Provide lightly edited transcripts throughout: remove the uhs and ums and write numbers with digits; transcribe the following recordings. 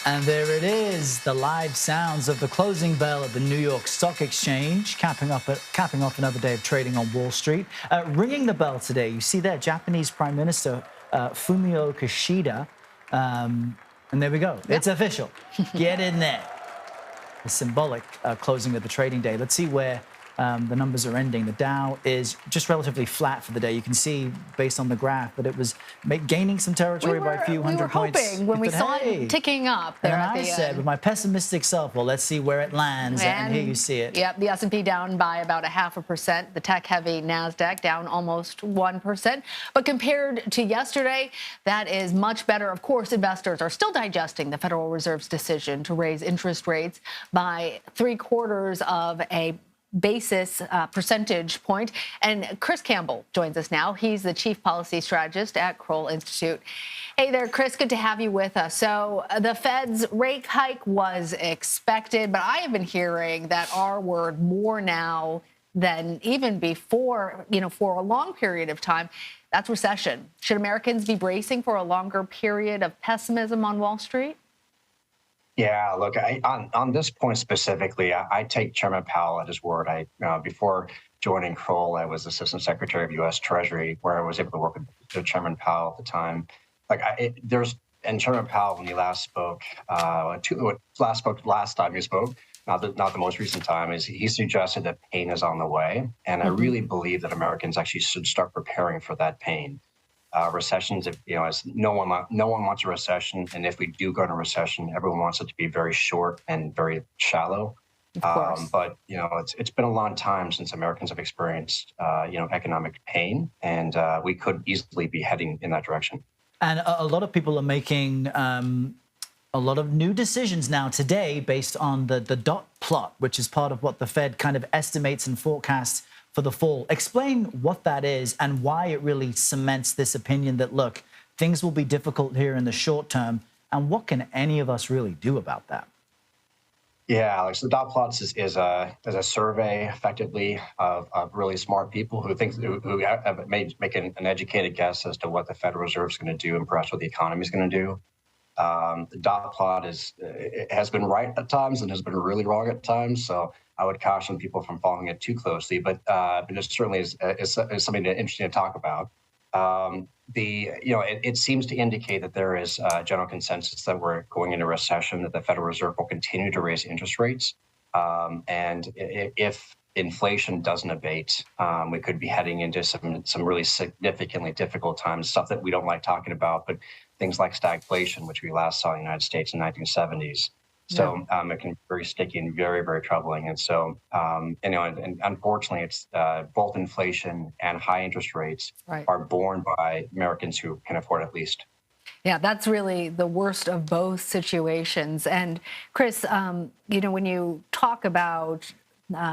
And there it is, the live sounds of the closing bell at the New York Stock Exchange, capping off another day of trading on Wall Street. Ringing the bell today, you see there, Japanese Prime Minister Fumio Kishida. And there we go. Yep. It's official. Get in there. The symbolic closing of the trading day. Let's see where the numbers are ending. The Dow is just relatively flat for the day. You can see, based on the graph, that it was gaining some territory by a few hundred points. We were hoping when we saw it ticking up there at the end. And I said, with my pessimistic self, well, let's see where it lands. And here you see it. Yep, the S&P down by about 0.5%. The tech-heavy NASDAQ down almost 1%. But compared to yesterday, that is much better. Of course, investors are still digesting the Federal Reserve's decision to raise interest rates by 3/4 of a basis percentage point. And Chris Campbell joins us now. He's the chief policy strategist at Kroll Institute. Hey there, Chris. Good to have you with us. So the Fed's rate hike was expected, but I have been hearing that R word more now than even before, for a long period of time. That's recession. Should Americans be bracing for a longer period of pessimism on Wall Street? Yeah, look, on this point specifically, I take Chairman Powell at his word. Before joining Kroll, I was Assistant Secretary of U.S. Treasury, where I was able to work with Chairman Powell at the time. And Chairman Powell, when he last spoke, last time he spoke, not the most recent time, is he suggested that pain is on the way, and I really believe that Americans actually should start preparing for that pain. Recessions, as no one wants a recession, and if we do go into recession, everyone wants it to be very short and very shallow. But it's been a long time since Americans have experienced economic pain, and we could easily be heading in that direction. And a lot of people are making a lot of new decisions now today based on the dot plot, which is part of what the Fed kind of estimates and forecasts for the fall. Explain what that is and why it really cements this opinion that, look, things will be difficult here in the short term, and what can any of us really do about that? Yeah, Alex, the dot plots is a survey, effectively, of really smart people who have make an educated guess as to what the Federal Reserve is going to do and perhaps what the economy is going to do. The dot plot has been right at times and has been really wrong at times. So I would caution people from following it too closely, but it certainly is something interesting to talk about. It seems to indicate that there is a general consensus that we're going into recession, that the Federal Reserve will continue to raise interest rates. And if inflation doesn't abate, we could be heading into some really significantly difficult times, stuff that we don't like talking about, but things like stagflation, which we last saw in the United States in the 1970s. So it can be very sticky and very, very troubling. And so, and unfortunately, it's both inflation and high interest rates are borne by Americans who can afford it least. Yeah, that's really the worst of both situations. And Chris, when you talk about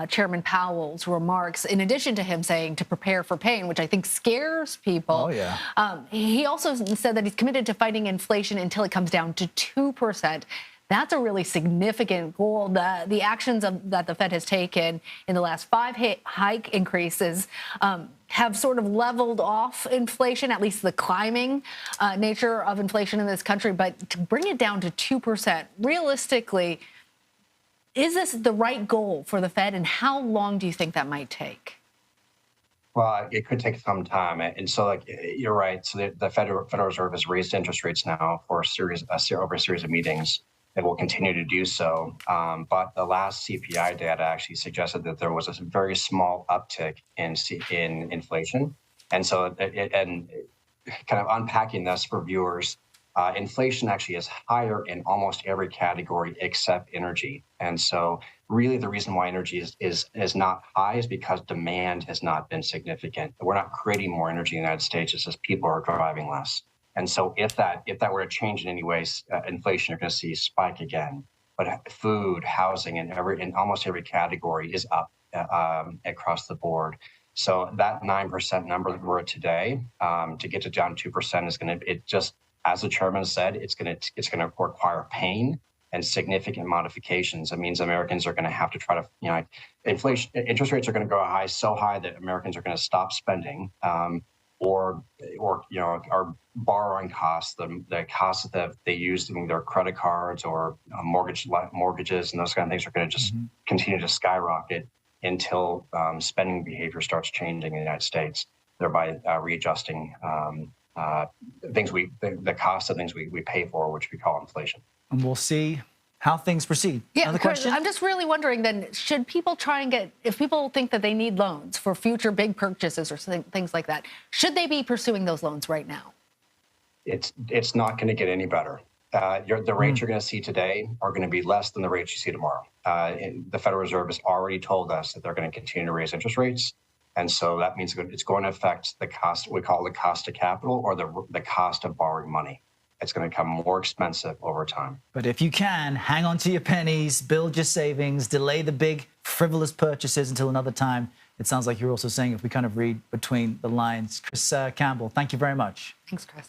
Chairman Powell's remarks, in addition to him saying to prepare for pain, which I think scares people, he also said that he's committed to fighting inflation until it comes down to 2%. That's a really significant goal. The actions that the Fed has taken in the last 5 hike increases have sort of leveled off inflation, at least the climbing nature of inflation in this country. But to bring it down to 2%, realistically, is this the right goal for the Fed, and how long do you think that might take? Well, it could take some time. And so, you're right. So the Federal Reserve has raised interest rates now for over a series of meetings. It will continue to do so. But the last CPI data actually suggested that there was a very small uptick in inflation. And so, and kind of unpacking this for viewers, inflation actually is higher in almost every category except energy. And so really the reason why energy is not high is because demand has not been significant. We're not creating more energy in the United States. It's just people are driving less. And so if that were to change in any way, inflation, you're going to see a spike again. But food, housing, and almost every category is up across the board. So that 9% number that we're at today, to get to down 2% is going to, as the chairman said, it's going to require pain and significant modifications. It means Americans are going to have to try to, interest rates are going to go so high that Americans are going to stop spending. or our borrowing costs, the costs that they use in their credit cards or mortgages and those kind of things are going to just continue to skyrocket until spending behavior starts changing in the United States, thereby readjusting the cost of things we pay for, which we call inflation. And we'll see how things proceed. Yeah, Another Chris, question? I'm just really wondering then, should people try and if people think that they need loans for future big purchases or things like that, should they be pursuing those loans right now? It's not going to get any better. The rates you're going to see today are going to be less than the rates you see tomorrow. The Federal Reserve has already told us that they're going to continue to raise interest rates. And so that means it's going to affect the cost, we call it the cost of capital, or the cost of borrowing money. It's going to become more expensive over time. But if you can, hang on to your pennies, build your savings, delay the big frivolous purchases until another time. It sounds like you're also saying if we kind of read between the lines. Chris Campbell, thank you very much. Thanks, Chris.